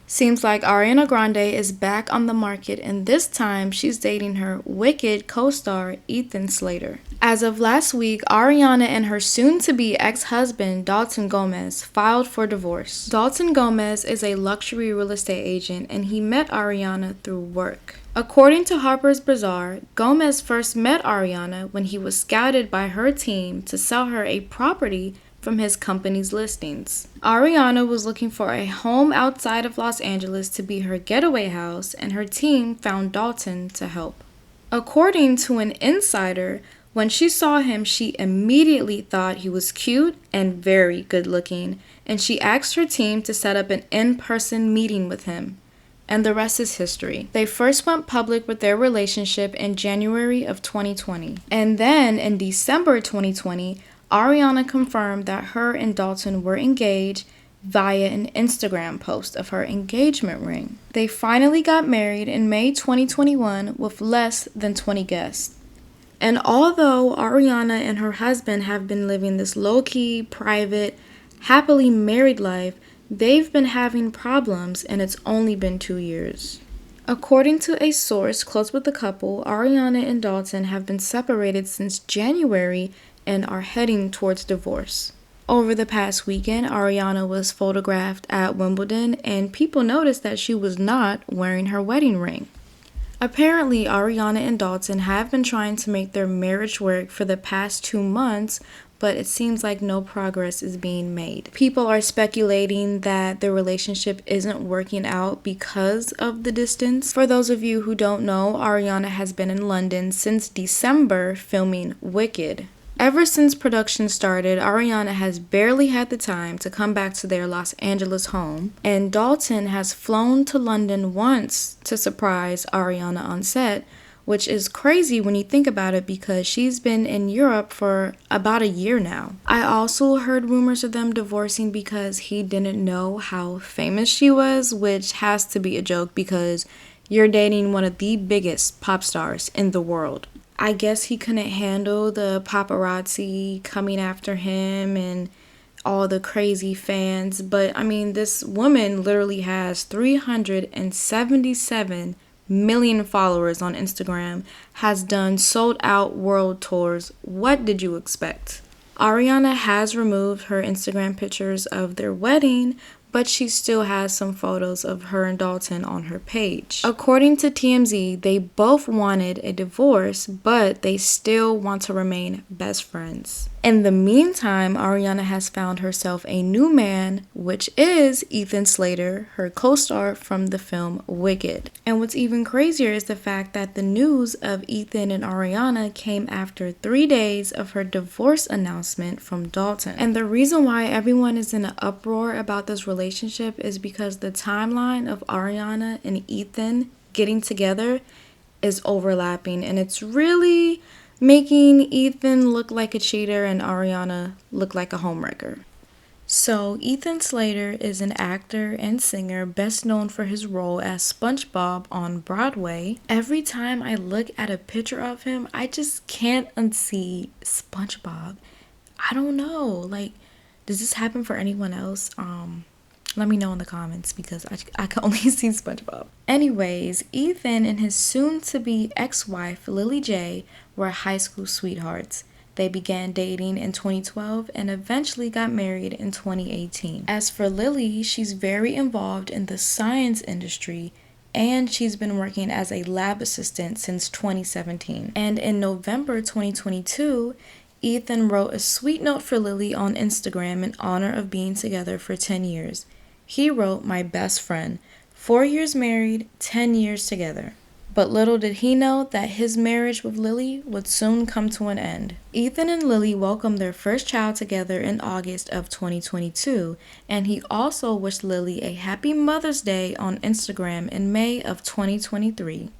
Seems like Ariana Grande is back on the market, and this time she's dating her Wicked co-star Ethan Slater. As of last week, Ariana and her soon-to-be ex-husband Dalton Gomez filed for divorce. Dalton Gomez is a luxury real estate agent, and he met Ariana through work. According to Harper's Bazaar, Gomez first met Ariana when he was scouted by her team to sell her a property from his company's listings. Ariana was looking for a home outside of Los Angeles to be her getaway house, and her team found Dalton to help. According to an insider, when she saw him, she immediately thought he was cute and very good looking, and she asked her team to set up an in-person meeting with him. And the rest is history. They first went public with their relationship in January of 2020. And then in December 2020, Ariana confirmed that her and Dalton were engaged via an Instagram post of her engagement ring. They finally got married in May 2021 with less than 20 guests. And although Ariana and her husband have been living this low-key, private, happily married life, they've been having problems, and it's only been 2 years. According to a source close with the couple, Ariana and Dalton have been separated since January and are heading towards divorce. Over the past weekend, Ariana was photographed at Wimbledon, and people noticed that she was not wearing her wedding ring. Apparently, Ariana and Dalton have been trying to make their marriage work for the past 2 months, but it seems like no progress is being made. People are speculating that the relationship isn't working out because of the distance. For those of you who don't know, Ariana has been in London since December filming Wicked. Ever since production started, Ariana has barely had the time to come back to their Los Angeles home, and Dalton has flown to London once to surprise Ariana on set, which is crazy when you think about it because she's been in Europe for about a year now. I also heard rumors of them divorcing because he didn't know how famous she was, which has to be a joke because you're dating one of the biggest pop stars in the world. I guess he couldn't handle the paparazzi coming after him and all the crazy fans. But I mean, this woman literally has 377 million followers on Instagram, has done sold out world tours. What did you expect? Ariana has removed her Instagram pictures of their wedding, but she still has some photos of her and Dalton on her page. According to TMZ, they both wanted a divorce, but they still want to remain best friends. In the meantime, Ariana has found herself a new man, which is Ethan Slater, her co-star from the film Wicked. And what's even crazier is the fact that the news of Ethan and Ariana came after 3 days of her divorce announcement from Dalton. And the reason why everyone is in an uproar about this relationship is because the timeline of Ariana and Ethan getting together is overlapping, and it's really making Ethan look like a cheater and Ariana look like a homewrecker. So, Ethan Slater is an actor and singer best known for his role as SpongeBob on Broadway. Every time I look at a picture of him, I just can't unsee SpongeBob. I don't know, like, does this happen for anyone else? Let me know in the comments because I can only see SpongeBob. Anyways, Ethan and his soon-to-be ex-wife, Lily J, were high school sweethearts. They began dating in 2012 and eventually got married in 2018. As for Lily, she's very involved in the science industry, and she's been working as a lab assistant since 2017. And in November 2022, Ethan wrote a sweet note for Lily on Instagram in honor of being together for 10 years. He wrote, "My best friend, 4 years married, 10 years together." But little did he know that his marriage with Lily would soon come to an end. Ethan and Lily welcomed their first child together in August of 2022, and he also wished Lily a happy Mother's Day on Instagram in May of 2023.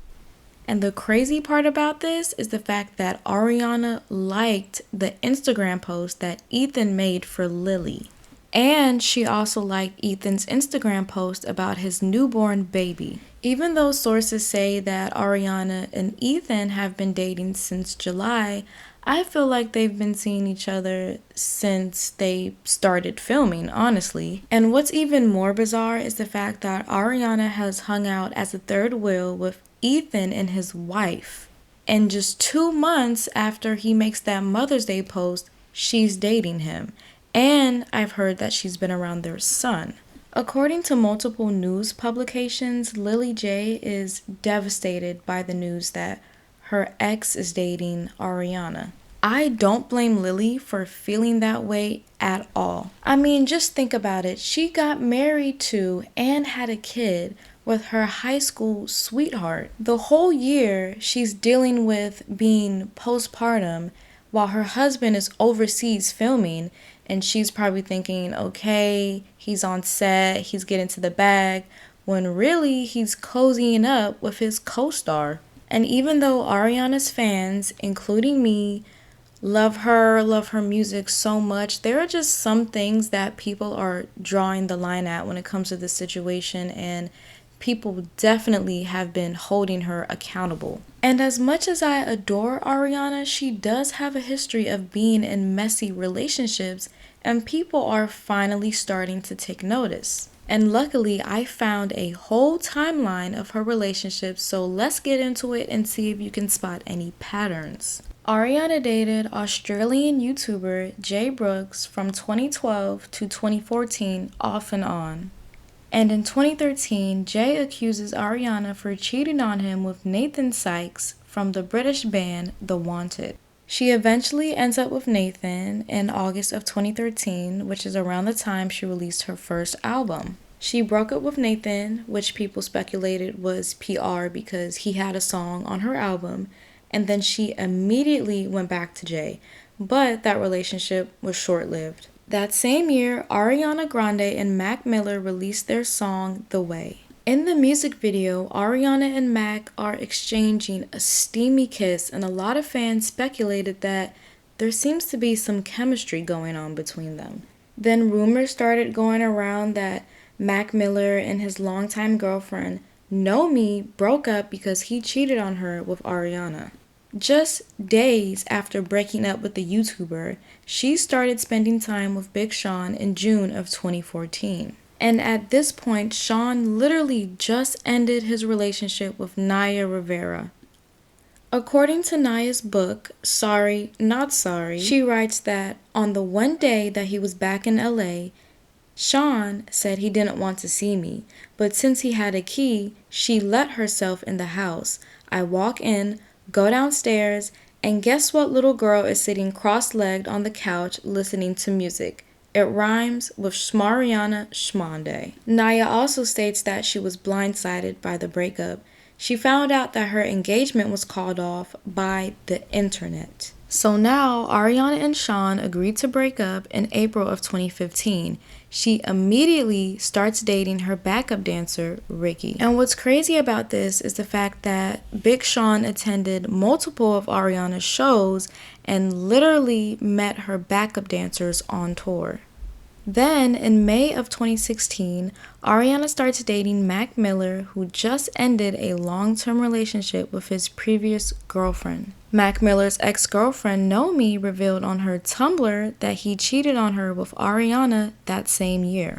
And the crazy part about this is the fact that Ariana liked the Instagram post that Ethan made for Lily. And she also liked Ethan's Instagram post about his newborn baby. Even though sources say that Ariana and Ethan have been dating since July, I feel like they've been seeing each other since they started filming, honestly. And what's even more bizarre is the fact that Ariana has hung out as a third wheel with Ethan and his wife. And just 2 months after he makes that Mother's Day post, she's dating him. And I've heard that she's been around their son. According to multiple news publications, Lily J is devastated by the news that her ex is dating Ariana. I don't blame Lily for feeling that way at all. I mean, just think about it. She got married to and had a kid with her high school sweetheart. The whole year she's dealing with being postpartum while her husband is overseas filming, and she's probably thinking, okay, he's on set, he's getting to the bag, when really he's cozying up with his co-star. And even though Ariana's fans, including me, love her music so much, there are just some things that people are drawing the line at when it comes to this situation, and people definitely have been holding her accountable. And as much as I adore Ariana, she does have a history of being in messy relationships, and people are finally starting to take notice. And luckily, I found a whole timeline of her relationships, so let's get into it and see if you can spot any patterns. Ariana dated Australian YouTuber Jay Brooks from 2012 to 2014 off and on. And in 2013, Jay accuses Ariana for cheating on him with Nathan Sykes from the British band The Wanted. She eventually ends up with Nathan in August of 2013, which is around the time she released her first album. She broke up with Nathan, which people speculated was PR because he had a song on her album, and then she immediately went back to Jay, but that relationship was short-lived. That same year, Ariana Grande and Mac Miller released their song The Way. In the music video, Ariana and Mac are exchanging a steamy kiss, and a lot of fans speculated that there seems to be some chemistry going on between them. Then rumors started going around that Mac Miller and his longtime girlfriend, Nomi, broke up because he cheated on her with Ariana. Just days after breaking up with the YouTuber, she started spending time with Big Sean in June of 2014. And at this point, Sean literally just ended his relationship with Naya Rivera. According to Naya's book, Sorry, Not Sorry, she writes that on the one day that he was back in LA, Sean said he didn't want to see me, but since he had a key, she let herself in the house. I walk in, go downstairs, and guess what little girl is sitting cross-legged on the couch listening to music? It rhymes with Shmariana Shmonday. Naya also states that she was blindsided by the breakup. She found out that her engagement was called off by the internet. So now, Ariana and Sean agreed to break up in April of 2015. She immediately starts dating her backup dancer, Ricky. And what's crazy about this is the fact that Big Sean attended multiple of Ariana's shows and literally met her backup dancers on tour. Then, in May of 2016, Ariana starts dating Mac Miller, who just ended a long-term relationship with his previous girlfriend. Mac Miller's ex-girlfriend, Nomi, revealed on her Tumblr that he cheated on her with Ariana that same year.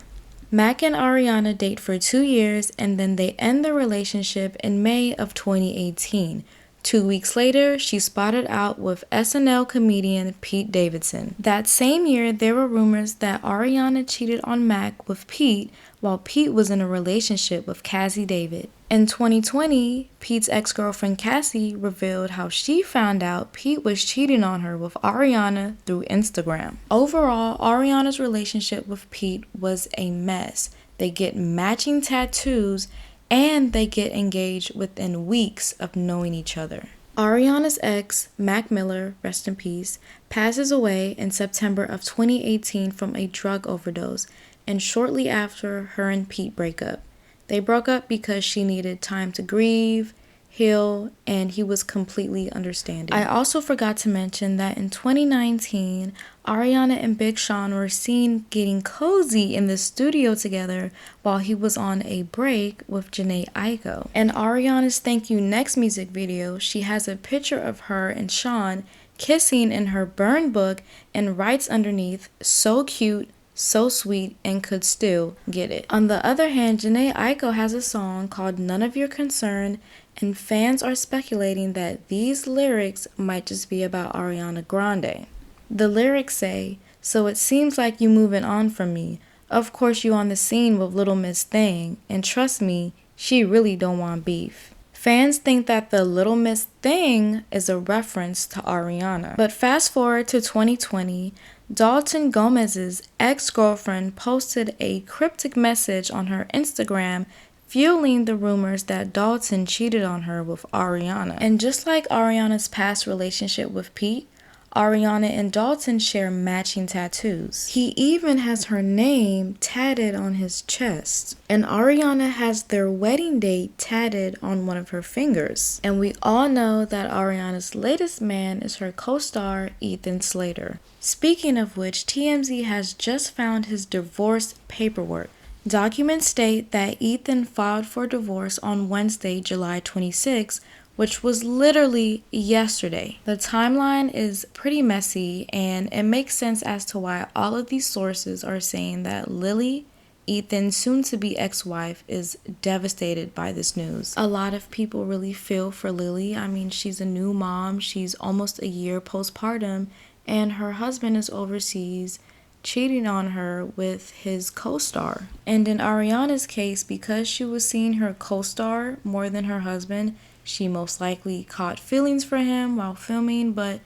Mac and Ariana date for 2 years, and then they end the relationship in May of 2018. 2 weeks later, she spotted out with SNL comedian Pete Davidson. That same year, there were rumors that Ariana cheated on Mac with Pete while Pete was in a relationship with Cassie David. In 2020, Pete's ex-girlfriend Cassie revealed how she found out Pete was cheating on her with Ariana through Instagram. Overall, Ariana's relationship with Pete was a mess. They get matching tattoos and they get engaged within weeks of knowing each other. Ariana's ex, Mac Miller, rest in peace, passes away in September of 2018 from a drug overdose, and shortly after, her and Pete break up. They broke up because she needed time to grieve, heal, and he was completely understanding. I also forgot to mention that in 2019, Ariana and Big Sean were seen getting cozy in the studio together while he was on a break with Jhené Aiko. In Ariana's Thank You Next music video, she has a picture of her and Sean kissing in her burn book and writes underneath, "So cute, so sweet, and could still get it." On the other hand, Jhené Aiko has a song called None of Your Concern, and fans are speculating that these lyrics might just be about Ariana Grande. The lyrics say, "So it seems like you moving on from me. Of course you on the scene with Little Miss Thing, and trust me, she really don't want beef." Fans think that the Little Miss Thing is a reference to Ariana. But fast forward to 2020, Dalton Gomez's ex-girlfriend posted a cryptic message on her Instagram fueling the rumors that Dalton cheated on her with Ariana. And just like Ariana's past relationship with Pete, Ariana and Dalton share matching tattoos. He even has her name tatted on his chest. And Ariana has their wedding date tatted on one of her fingers. And we all know that Ariana's latest man is her co-star Ethan Slater. Speaking of which, TMZ has just found his divorce paperwork. Documents state that Ethan filed for divorce on Wednesday, July 26, which was literally yesterday. The timeline is pretty messy, and it makes sense as to why all of these sources are saying that Lily, Ethan's soon-to-be ex-wife, is devastated by this news. A lot of people really feel for Lily. I mean, she's a new mom. She's almost a year postpartum, and her husband is overseas cheating on her with his co-star. And in Ariana's case, because she was seeing her co-star more than her husband, she most likely caught feelings for him while filming, but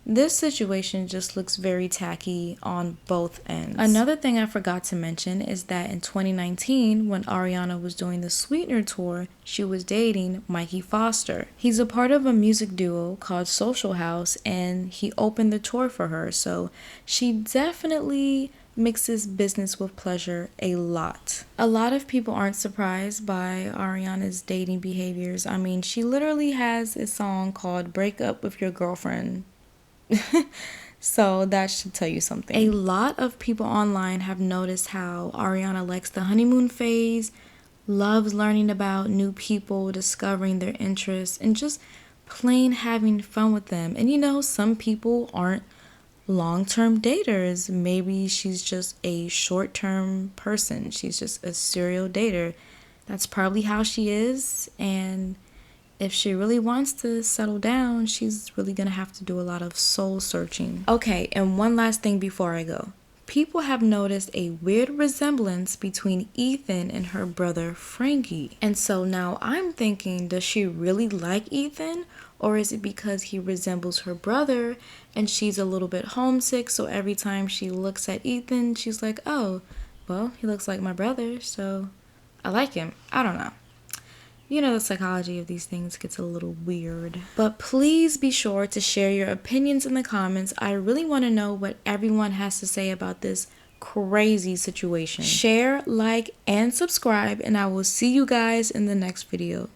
this situation just looks very tacky on both ends. Another thing I forgot to mention is that in 2019, when Ariana was doing the Sweetener tour, she was dating Mikey Foster. He's a part of a music duo called Social House, and he opened the tour for her, so she definitely mixes business with pleasure a lot. A lot of people aren't surprised by Ariana's dating behaviors. I mean, she literally has a song called Break Up With Your Girlfriend. So that should tell you something. A lot of people online have noticed how Ariana likes the honeymoon phase, loves learning about new people, discovering their interests, and just plain having fun with them. And you know, some people aren't long-term daters. Maybe she's just a short-term person. She's just a serial dater. That's probably how she is, and if she really wants to settle down, she's really gonna have to do a lot of soul searching. Okay, and one last thing before I go. People have noticed a weird resemblance between Ethan and her brother Frankie. And so now I'm thinking, does she really like Ethan? Or is it because he resembles her brother and she's a little bit homesick, so every time she looks at Ethan, she's like, oh, well, he looks like my brother, so I like him. I don't know. You know, the psychology of these things gets a little weird. But please be sure to share your opinions in the comments. I really want to know what everyone has to say about this crazy situation. Share, like, and subscribe, and I will see you guys in the next video.